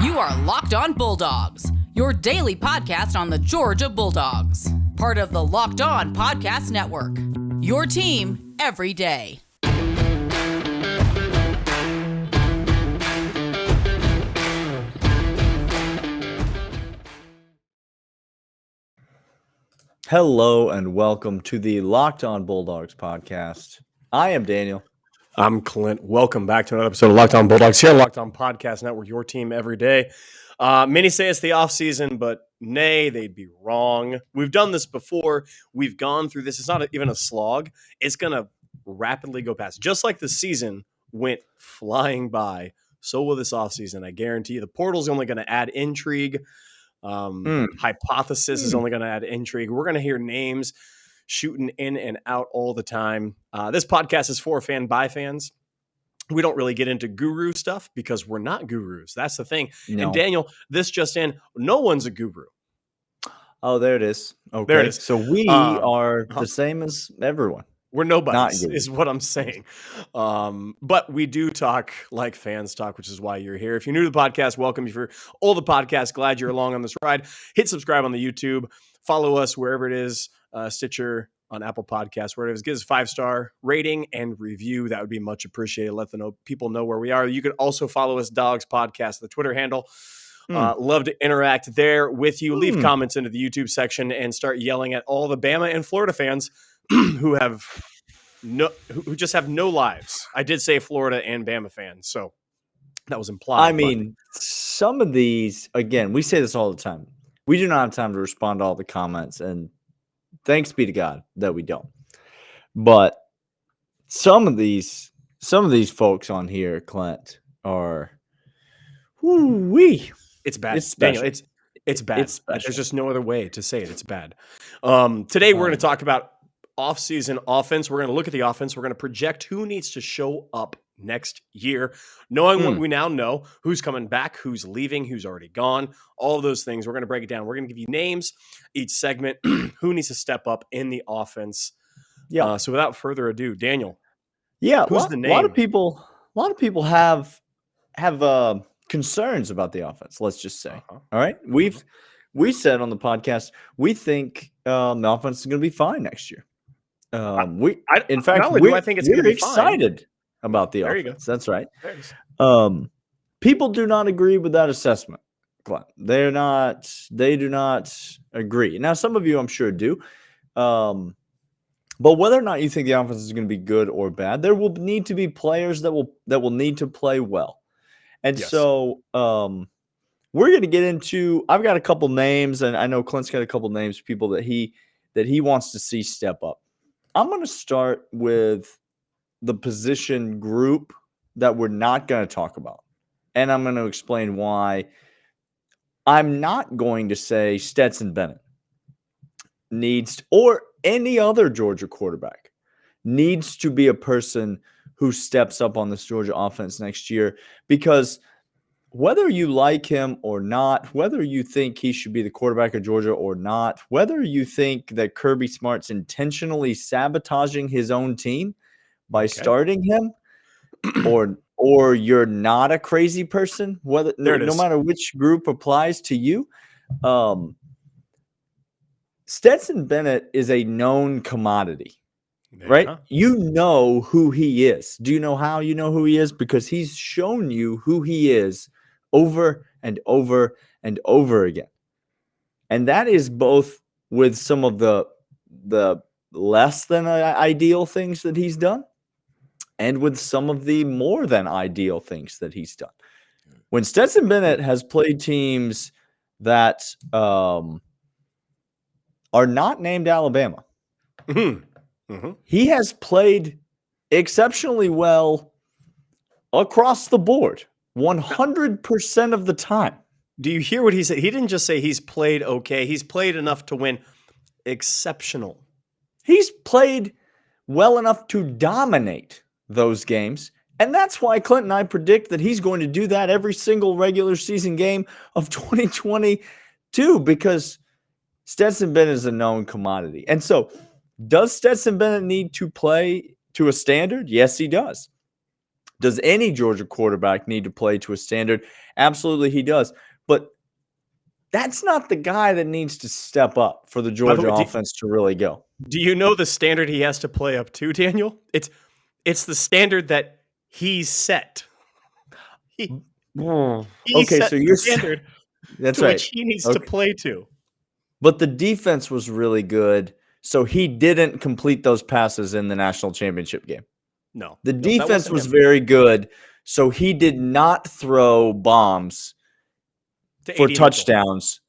You are Locked On Bulldogs, your daily podcast on the Georgia Bulldogs. Part of the Locked On Podcast Network, your team every day. Hello and welcome to the Locked On Bulldogs podcast. I am Daniel. I'm Clint. Welcome back to another episode of Locked On Bulldogs here on Locked On Podcast Network, your team every day. Many say it's the offseason, but nay, they'd be wrong. We've done this before. We've gone through this. It's not even a slog. It's going to rapidly go past. Just like the season went flying by, so will this offseason. I guarantee you the portal's only going to add intrigue. Hypothesis is only going to add intrigue. We're going to hear names shooting in and out all the time. This podcast is for fan by fans. We don't really get into guru stuff because we're not gurus. That's the thing. No. And Daniel, this just in, no one's a guru. Oh, there it is. Okay. There it is. So we are the same as everyone. We're nobodies, is what I'm saying. But we do talk like fans talk, which is why you're here. If you're new to the podcast, welcome. If you're old to the podcast, glad you're along on this ride. Hit subscribe on the YouTube. Follow us wherever it is, Stitcher, on Apple Podcasts, wherever it is. Give us a 5-star rating and review. That would be much appreciated. Let people know where we are. You could also follow us, Dawgs Podcast, the Twitter handle. Love to interact there with you. Leave comments into the YouTube section and start yelling at all the Bama and Florida fans who just have no lives. I did say Florida and Bama fans, so that was implied. I mean, some of these, again, we say this all the time. We do not have time to respond to all the comments, and thanks be to God that we don't. But some of these folks on here, Clint, it's bad. It's Daniel, it's bad. It's There's just no other way to say it. It's bad. Today we're going to talk about off-season offense. We're going to look at the offense. We're going to project who needs to show up next year, knowing what we now know, who's coming back, who's leaving, who's already gone, all of those things. We're going to break it down. We're going to give you names each segment, who needs to step up in the offense. Yeah. So without further ado, Daniel. Yeah. Who's the name? A lot of people have concerns about the offense. Let's just say. All right. We said on the podcast, we think the offense is going to be fine next year. I think it's we're excited about the offense. That's right. People do not agree with that assessment, Clint. They do not agree. Now, some of you, I'm sure, do. But whether or not you think the offense is going to be good or bad, there will need to be players that will need to play well. And so we're going to get into. I've got a couple names, and I know Clint's got a couple names, people that he wants to see step up. I'm going to start with the position group that we're not going to talk about. And I'm going to explain why. I'm not going to say Stetson Bennett needs, or any other Georgia quarterback needs to be a person who steps up on this Georgia offense next year, because whether you like him or not, whether you think he should be the quarterback of Georgia or not, whether you think that Kirby Smart's intentionally sabotaging his own team by starting him, or you're not a crazy person, no matter which group applies to you, Stetson Bennett is a known commodity. Right? You know who he is. Do you know how you know who he is? Because he's shown you who he is over and over and over again. And that is both with some of the less than ideal things that he's done and with some of the more than ideal things that he's done. When Stetson Bennett has played teams that are not named Alabama, he has played exceptionally well across the board, 100% of the time. Do you hear what he said? He didn't just say he's played okay. He's played enough to win. Exceptional. He's played well enough to dominate those games. And that's why Clint and I predict that he's going to do that every single regular season game of 2022, because Stetson Bennett is a known commodity. And so, does Stetson Bennett need to play to a standard? Yes, he does. Does any Georgia quarterback need to play to a standard? Absolutely, he does. But that's not the guy that needs to step up for the Georgia offense to really go. Do you know the standard he has to play up to, Daniel? It's the standard that he's set. He set so you're standard that's to right. which he needs to play to. But the defense was really good, so he didn't complete those passes in the national championship game. No. The defense was very good, so he did not throw bombs for touchdowns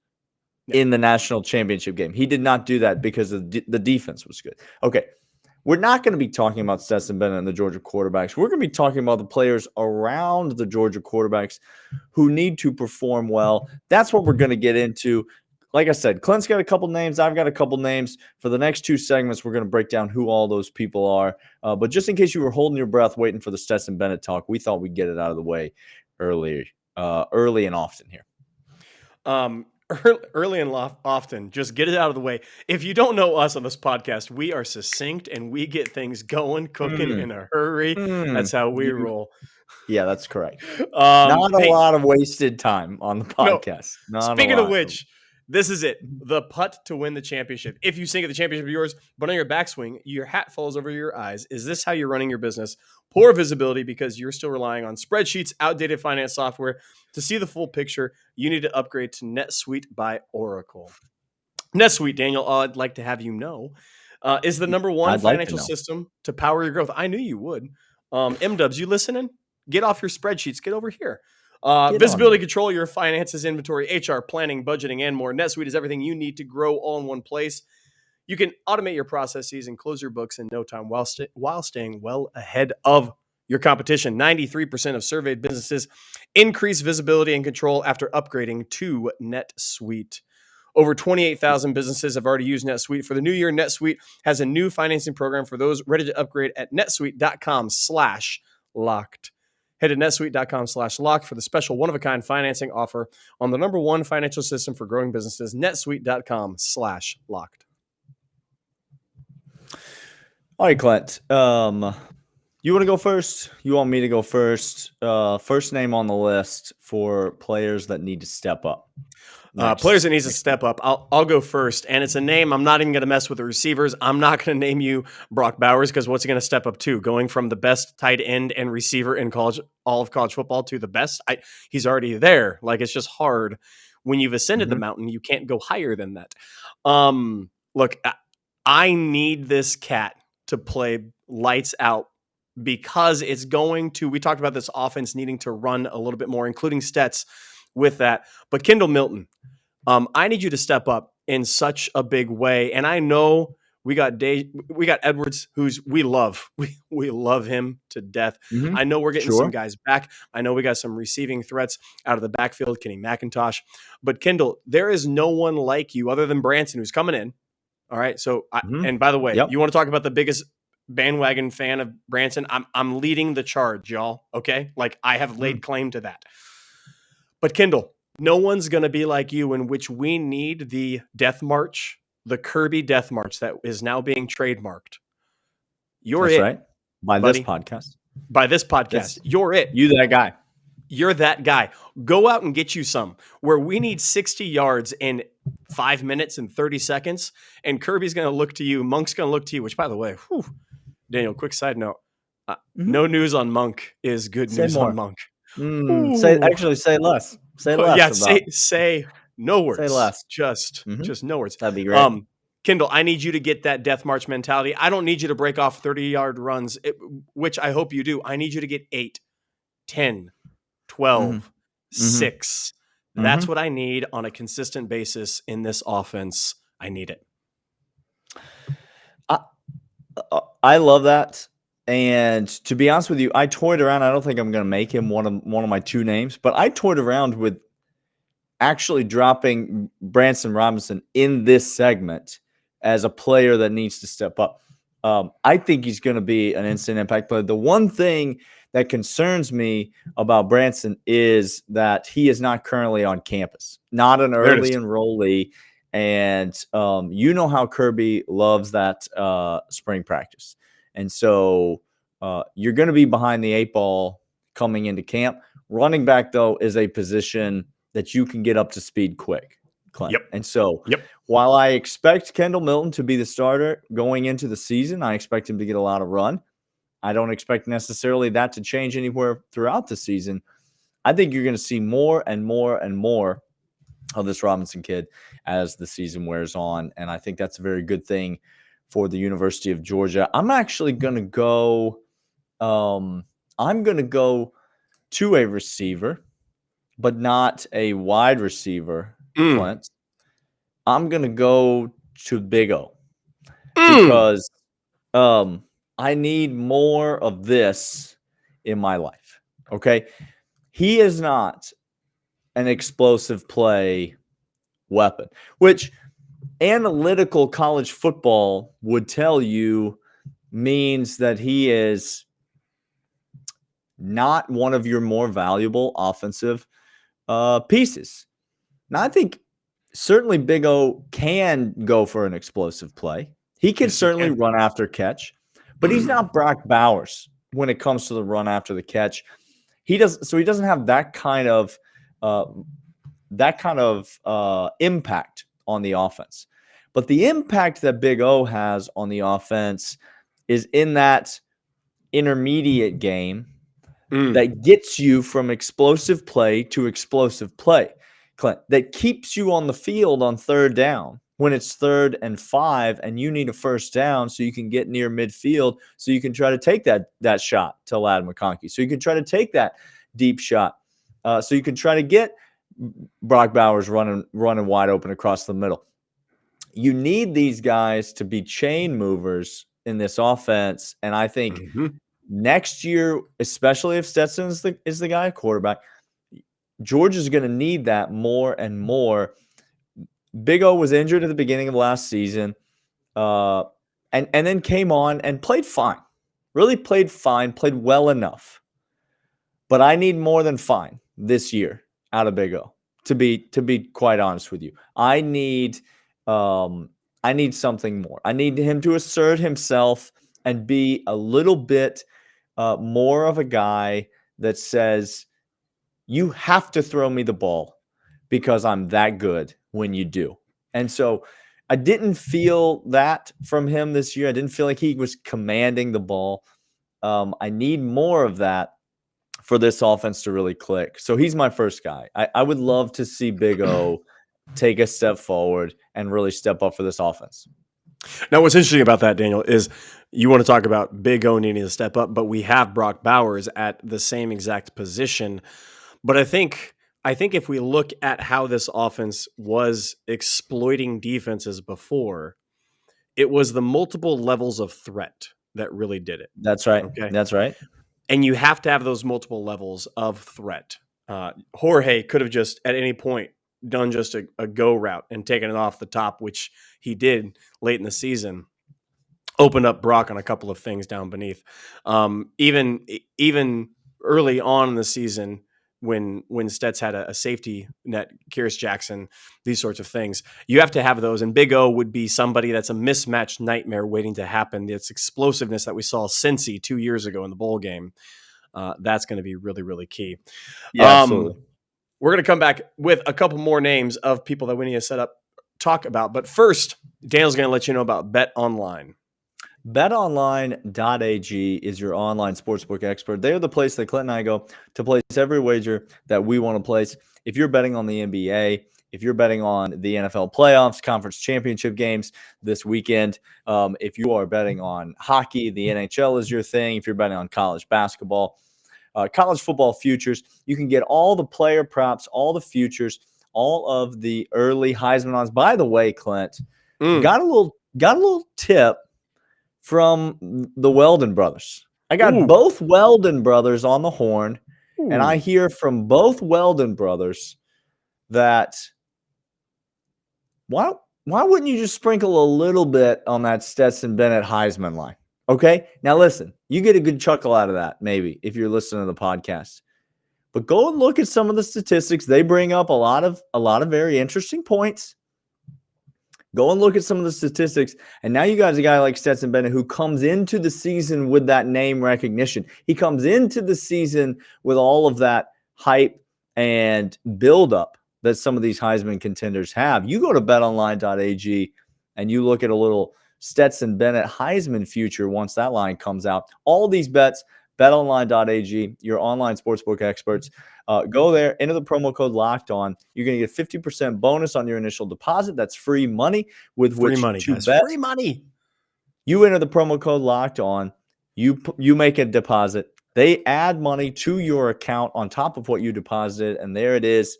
in the national championship game. He did not do that because the defense was good. Okay, we're not going to be talking about Stetson Bennett and the Georgia quarterbacks. We're going to be talking about the players around the Georgia quarterbacks who need to perform well. That's what we're going to get into. Like I said, Clint's got a couple names. I've got a couple names. For the next 2 segments, we're going to break down who all those people are. But just in case you were holding your breath waiting for the Stetson Bennett talk, we thought we'd get it out of the way early and often here. Early and often, just get it out of the way. If you don't know us on this podcast, we are succinct and we get things going, cooking in a hurry. That's how we roll. Yeah, that's correct. Not a lot of wasted time on the podcast. No, speaking of which, this is it. The putt to win the championship. If you sink at the championship of yours, but on your backswing, your hat falls over your eyes. Is this how you're running your business? Poor visibility because you're still relying on spreadsheets, outdated finance software. To see the full picture, you need to upgrade to NetSuite by Oracle. NetSuite, Daniel, all I'd like to have you know, is the number one financial system to power your growth. I knew you would. M-Dubs, you listening? Get off your spreadsheets. Get over here. Visibility, control your finances, inventory, HR, planning, budgeting, and more. NetSuite is everything you need to grow all in one place. You can automate your processes and close your books in no time while staying well ahead of your competition. 93% of surveyed businesses increase visibility and control after upgrading to NetSuite. Over 28,000 businesses have already used NetSuite. For the new year, NetSuite has a new financing program for those ready to upgrade at netsuite.com/locked. Head to netsuite.com/locked for the special one-of-a-kind financing offer on the number one financial system for growing businesses, netsuite.com/locked. All right, Clint. You want to go first? You want me to go first? First name on the list for players that need to step up. Players that need to step up. I'll go first, and it's a name. I'm not even going to mess with the receivers. I'm not going to name you Brock Bowers because what's he going to step up to? Going from the best tight end and receiver in all of college football to the best? He's already there. Like, it's just hard. When you've ascended the mountain, you can't go higher than that. Look, I need this cat to play lights out because it's going to, we talked about this offense needing to run a little bit more, including Stets with that. But Kendall Milton, I need you to step up in such a big way. And I know we got Edwards, who's we love. We love him to death. I know we're getting some guys back. I know we got some receiving threats out of the backfield, Kenny McIntosh. But Kendall, there is no one like you other than Branson who's coming in. All right. So, and by the way, you want to talk about the biggest bandwagon fan of Branson? I'm leading the charge, y'all. Okay. Like, I have laid claim to that. But Kendall, no one's going to be like you, in which we need the death march, the Kirby death march that is now being trademarked. You're That's it. Right. By buddy. this podcast. By this podcast. Yes. You're it. You that guy. You're that guy. Go out and get you some. Where we need 60 yards in 5 minutes and 30 seconds, and Kirby's going to look to you. Monk's going to look to you, which, by the way, Daniel, quick side note. No news on Monk is good news on Monk. Say less. Say less. Yeah, say no words. Say less. Just no words. That'd be great. Kendall, I need you to get that death march mentality. I don't need you to break off 30-yard runs, which I hope you do. I need you to get 8, 10, 12, 6. That's what I need on a consistent basis in this offense. I need it. I love that. And to be honest with you, I toyed around. I don't think I'm going to make him one of my 2 names, but I toyed around with actually dropping Branson Robinson in this segment as a player that needs to step up. I think he's going to be an instant impact player. The one thing that concerns me about Branson is that he is not currently on campus, not an early enrollee. And you know how Kirby loves that spring practice. And so you're going to be behind the 8 ball coming into camp. Running back, though, is a position that you can get up to speed quick, Clint. Yep. And so while I expect Kendall Milton to be the starter going into the season, I expect him to get a lot of run. I don't expect necessarily that to change anywhere throughout the season. I think you're going to see more and more and more of this Robinson kid as the season wears on. And I think that's a very good thing for the University of Georgia. I'm actually going to go to a receiver, but not a wide receiver, Clint. I'm going to go to Big O because I need more of this in my life. Okay. He is not an explosive play weapon, which analytical college football would tell you means that he is not one of your more valuable offensive pieces. Now, I think certainly Big O can go for an explosive play. He can certainly run after catch, but he's not Brock Bowers when it comes to the run after the catch. He doesn't have that kind of impact on the offense. But the impact that Big O has on the offense is in that intermediate game that gets you from explosive play to explosive play, Clint, that keeps you on the field on third down when it's 3rd and 5 and you need a first down so you can get near midfield so you can try to take that shot to Ladd McConkey, so you can try to take that deep shot, so you can try to get Brock Bowers running wide open across the middle. You need these guys to be chain movers in this offense, and I think next year, especially if Stetson is the guy quarterback, Georgia's going to need that more and more. Big O was injured at the beginning of last season, and then came on and played fine. Really played fine, played well enough. But I need more than fine this year out of Big O, to be quite honest with you. I need something more. I need him to assert himself and be a little bit more of a guy that says, you have to throw me the ball because I'm that good when you do. And so I didn't feel that from him this year. I didn't feel like he was commanding the ball. I need more of that for this offense to really click. So he's my first guy. I would love to see Big O take a step forward and really step up for this offense. Now, what's interesting about that, Daniel, is you want to talk about Big O needing to step up, but we have Brock Bowers at the same exact position. But I think if we look at how this offense was exploiting defenses before, it was the multiple levels of threat that really did it. That's right. Okay? That's right. And you have to have those multiple levels of threat. Jorge could have just at any point done just a go route and taken it off the top, which he did late in the season. Opened up Brock on a couple of things down beneath. Even early on in the season, when Stets had a safety net, Kyrus Jackson, these sorts of things, you have to have those. And Big O would be somebody that's a mismatched nightmare waiting to happen. It's explosiveness that we saw Cincy 2 years ago in the bowl game. That's going to be really, really key. Yeah, absolutely. We're going to come back with a couple more names of people that we need to talk about. But first, Daniel's going to let you know about BetOnline. BetOnline.ag is your online sportsbook expert. They are the place that Clint and I go to place every wager that we want to place. If you're betting on the NBA, if you're betting on the NFL playoffs, conference championship games this weekend, if you are betting on hockey, the NHL is your thing. If you're betting on college basketball, college football futures, you can get all the player props, all the futures, all of the early Heisman odds. By the way, Clint, got a little tip from the Weldon brothers. I got both Weldon brothers on the horn, and I hear from both Weldon brothers that why wouldn't you just sprinkle a little bit on that Stetson Bennett Heisman line? Okay, now listen, you get a good chuckle out of that maybe if you're listening to the podcast, but go and look at some of the statistics. They bring up a lot of very interesting points. Go and look at some of the statistics. And now you got a guy like Stetson Bennett who comes into the season with that name recognition. He comes into the season with all of that hype and buildup that some of these Heisman contenders have. You go to betonline.ag and you look at a little Stetson Bennett Heisman future once that line comes out. All these bets, betonline.ag, your online sportsbook experts. Go there, enter the promo code Locked On. You're going to get 50% bonus on your initial deposit. That's free money with which to bet. Free money. You enter the promo code Locked On. You make a deposit. They add money to your account on top of what you deposited, and there it is.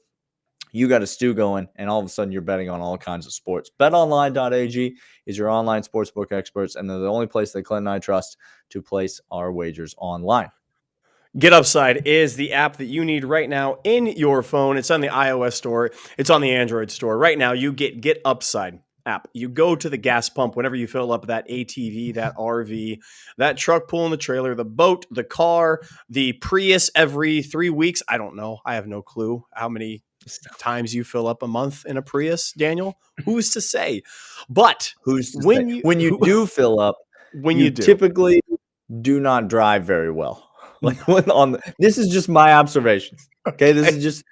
You got a stew going, and all of a sudden you're betting on all kinds of sports. BetOnline.ag is your online sportsbook experts, and they're the only place that Clint and I trust to place our wagers online. Get Upside is the app that you need right now in your phone. It's on the iOS store. It's on the Android store. Right now, you Get Upside app. You go to the gas pump whenever you fill up that ATV, that RV, that truck pulling the trailer, the boat, the car, the Prius every 3 weeks. I don't know. I have no clue how many times you fill up a month in a Prius, Daniel. Who's to say? But when you do fill up, you typically do not drive very well. Like this is just my observations. Okay, these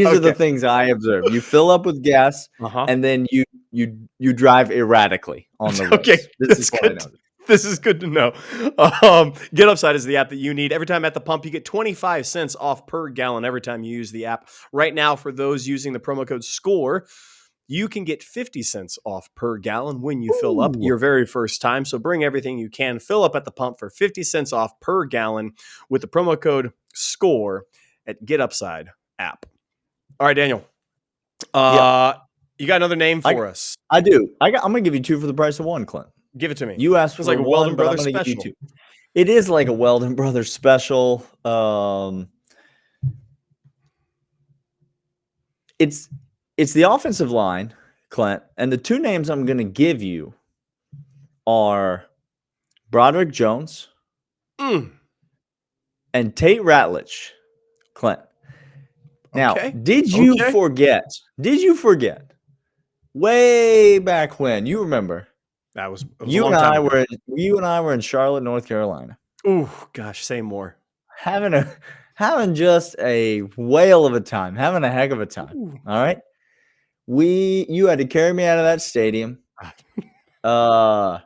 are the things I observe. You fill up with gas, and then you drive erratically on the roads. Okay, this is good. This is good to know. Get Upside is the app that you need. Every time at the pump, you get 25 cents off per gallon every time you use the app. Right now, for those using the promo code SCORE, you can get 50 cents off per gallon when you fill up your very first time. So bring everything you can. Fill up at the pump for 50 cents off per gallon with the promo code SCORE at Get Upside app. All right, Daniel. You got another name for us? I do. I'm going to give you two for the price of one, Clint. Give it to me. You asked for like a Weldon Brothers special. It is like a Weldon Brothers special. It's the offensive line, Clint, and the two names I'm going to give you are Broderick Jones and Tate Ratledge, Clint. Now, did you forget? Way back when, you remember? That was you and I were in Charlotte, North Carolina. Ooh, gosh, say more. Having just a whale of a time, having a heck of a time. Ooh. All right. You had to carry me out of that stadium. By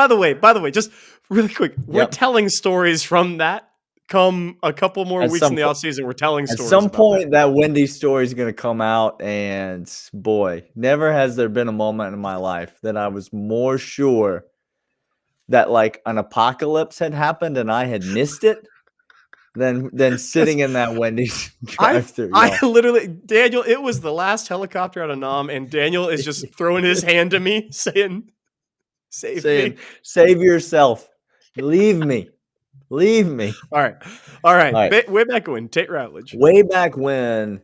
the way, just really quick, we're telling stories from that. Come a couple more weeks in the offseason, we're telling stories. At some point, that Wendy's story is going to come out, and boy, never has there been a moment in my life that I was more sure that like an apocalypse had happened and I had missed it than sitting in that Wendy's drive-thru. I literally, Daniel, it was the last helicopter out of Nam, and Daniel is just throwing his hand to me, saying, "Save yourself, leave me." Leave me. All right. Way back when, Tate Ratledge. Way back when,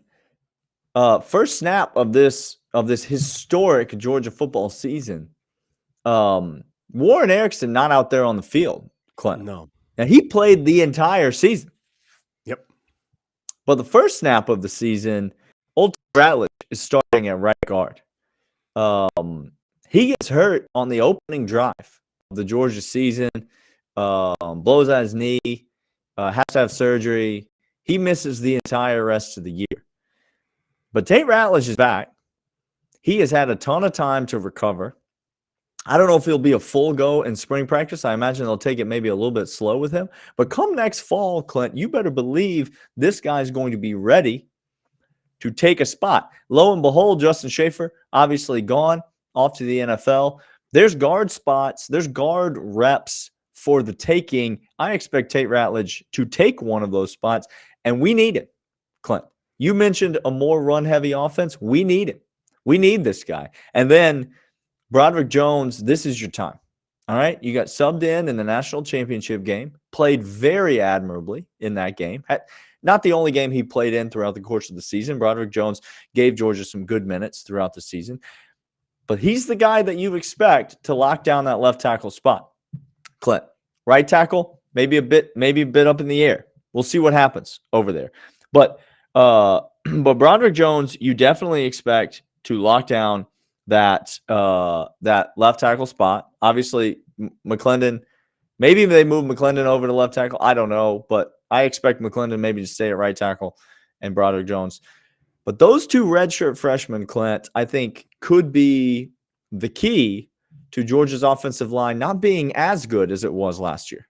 first snap of this historic Georgia football season. Warren Erickson not out there on the field, Clint. No. Now he played the entire season. Yep. But the first snap of the season, old Tate Ratledge is starting at right guard. He gets hurt on the opening drive of the Georgia season. Blows out his knee, has to have surgery. He misses the entire rest of the year. But Tate Ratledge is back. He has had a ton of time to recover. I don't know if he'll be a full go in spring practice. I imagine they'll take it maybe a little bit slow with him. But come next fall, Clint, you better believe this guy's going to be ready to take a spot. Lo and behold, Justin Schaefer obviously gone off to the NFL. There's guard spots. There's guard reps for the taking. I expect Tate Ratledge to take one of those spots, and we need it, Clint. You mentioned a more run-heavy offense. We need it. We need this guy. And then Broderick Jones, this is your time. All right? You got subbed in the national championship game, played very admirably in that game. Not the only game he played in throughout the course of the season. Broderick Jones gave Georgia some good minutes throughout the season. But he's the guy that you expect to lock down that left tackle spot. Clint, right tackle, maybe a bit up in the air. We'll see what happens over there. But Broderick Jones, you definitely expect to lock down that left tackle spot. Obviously, McClendon. Maybe they move McClendon over to left tackle. I don't know, but I expect McClendon maybe to stay at right tackle and Broderick Jones. But those two redshirt freshmen, Clint, I think could be the key to Georgia's offensive line not being as good as it was last year.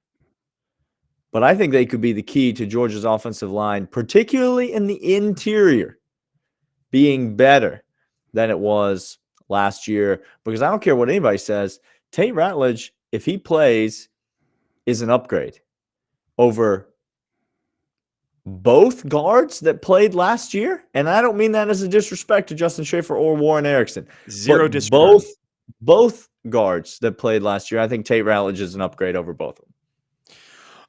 But I think they could be the key to Georgia's offensive line, particularly in the interior, being better than it was last year. Because I don't care what anybody says, Tate Ratledge, if he plays, is an upgrade over both guards that played last year. And I don't mean that as a disrespect to Justin Schaefer or Warren Erickson. Zero disrespect. Both guards that played last year, I think Tate Ratledge is an upgrade over both of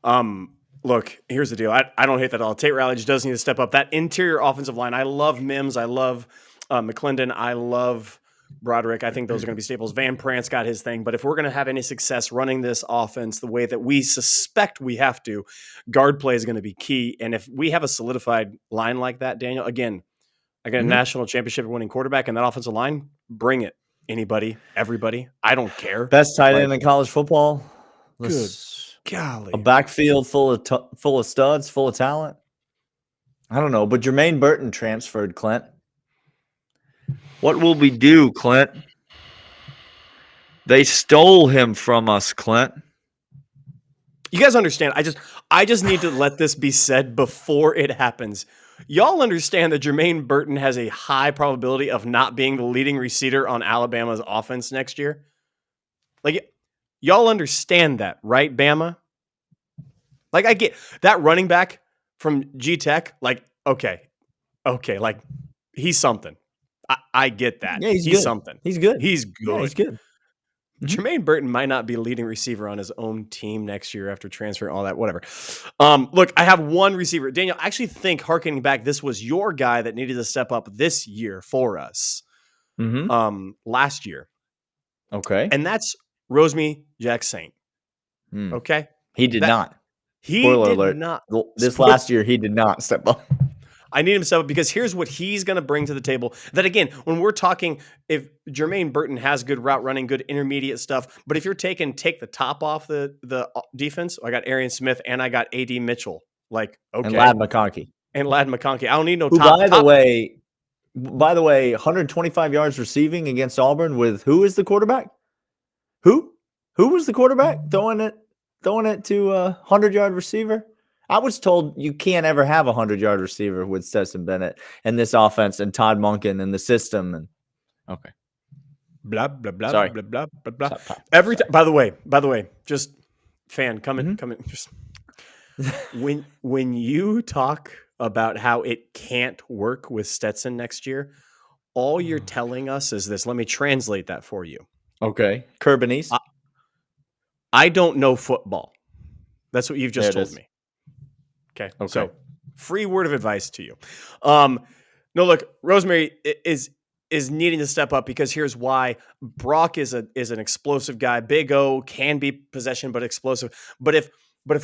them. Look, here's the deal. I don't hate that at all. Tate Ratledge does need to step up. That interior offensive line, I love Mims. I love McClendon. I love Broderick. I think those are going to be staples. Van Prance got his thing. But if we're going to have any success running this offense the way that we suspect we have to, guard play is going to be key. And if we have a solidified line like that, Daniel, again, I got a national championship winning quarterback and that offensive line, bring it. Anybody, everybody. I don't care. Best tight end in college football. Good golly. A backfield full of studs, full of talent. I don't know, but Jermaine Burton transferred, Clint. What will we do, Clint? They stole him from us, Clint. You guys understand? I just need to let this be said before it happens. Y'all understand that Jermaine Burton has a high probability of not being the leading receiver on Alabama's offense next year? Like, y'all understand that, right, Bama? Like, I get that running back from G-Tech. Like, okay, like he's something. I get that. Yeah, he's something. He's good. He's good. Yeah, he's good. Jermaine Burton might not be a leading receiver on his own team next year after transferring all that, whatever. Look, I have one receiver. Daniel, I actually think, harkening back, this was your guy that needed to step up this year for us last year. Okay. And that's Rosemy Jack-Saint. Okay? He did not. Spoiler alert. Not. This last year, he did not step up. I need him to step up because here's what he's going to bring to the table. That, again, when we're talking, if Jermaine Burton has good route running, good intermediate stuff, but if you're take the top off the defense, I got Arian Smith and I got A.D. Mitchell. Like, okay. And Ladd McConkey. I don't need no top. By the way, 125 yards receiving against Auburn with who is the quarterback? Who was the quarterback throwing it to a 100-yard receiver? I was told you can't ever have a 100-yard receiver with Stetson Bennett and this offense and Todd Monken and the system. And okay, blah blah blah. Sorry. Blah blah blah blah. Every time. By the way, just fan come in. Just when you talk about how it can't work with Stetson next year, all you're telling us is this. Let me translate that for you. Okay, Curbanies. I don't know football. That's what you've just told me. Okay. So free word of advice to you. No, look, Rosemary is needing to step up because here's why. Brock is an explosive guy. Big O can be possession, but explosive. But if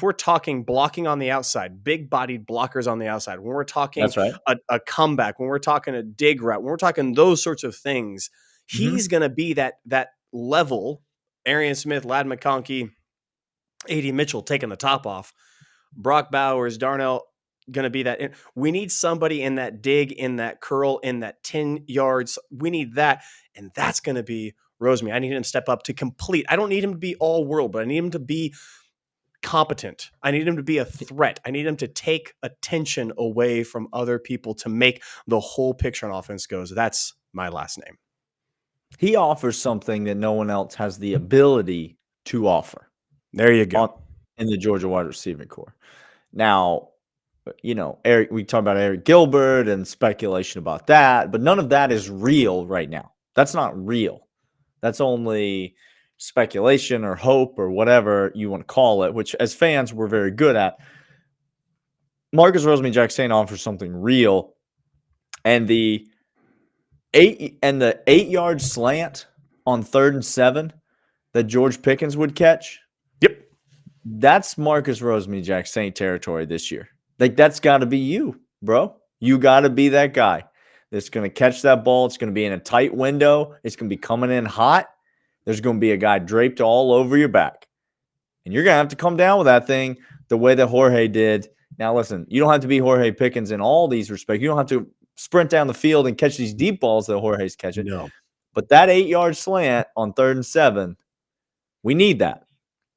we're talking blocking on the outside, big bodied blockers on the outside, when we're talking That's right. a comeback, when we're talking a dig route, when we're talking those sorts of things, he's going to be that level. Arian Smith, Ladd McConkey, A.D. Mitchell taking the top off. Brock Bowers, Darnell, going to be that. We need somebody in that dig, in that curl, in that 10 yards. We need that. And that's going to be Rosemary. I need him to step up to complete. I don't need him to be all world, but I need him to be competent. I need him to be a threat. I need him to take attention away from other people to make the whole picture on offense goes. That's my last name. He offers something that no one else has the ability to offer. There you go. In the Georgia wide receiving core. Now, Eric, we talk about Eric Gilbert and speculation about that, but none of that is real right now. That's not real. That's only speculation or hope or whatever you want to call it, which as fans we're very good at. Marcus Rosemy Jack-Saint offers something real, and the 8-yard slant on 3rd and 7 that George Pickens would catch. Yep. That's Marcus Rosemy Jack-Saint territory this year. Like, that's got to be you, bro. You got to be that guy that's going to catch that ball. It's going to be in a tight window. It's going to be coming in hot. There's going to be a guy draped all over your back. And you're going to have to come down with that thing the way that Jorge did. Now, listen, you don't have to be Jorge Pickens in all these respects. You don't have to sprint down the field and catch these deep balls that Jorge's catching. No. But that 8-yard slant on 3rd and 7, we need that.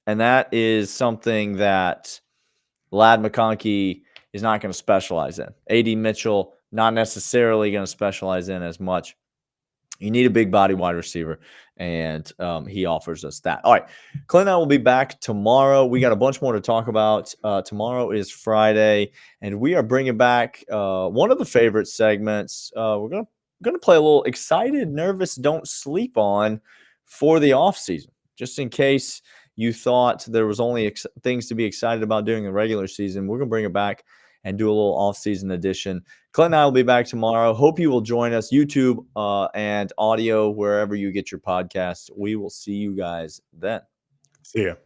And that is something that Ladd McConkey is not going to specialize in. A.D. Mitchell, not necessarily going to specialize in as much. You need a big body wide receiver, and he offers us that. All right, Clint and I will be back tomorrow. We got a bunch more to talk about. Tomorrow is Friday, and we are bringing back one of the favorite segments. We're gonna play a little excited, nervous, don't sleep on for the offseason, just in case you thought there was only things to be excited about during the regular season. We're gonna bring it back and do a little off-season edition. Clint and I will be back tomorrow. Hope you will join us, YouTube and audio, wherever you get your podcasts. We will see you guys then. See ya.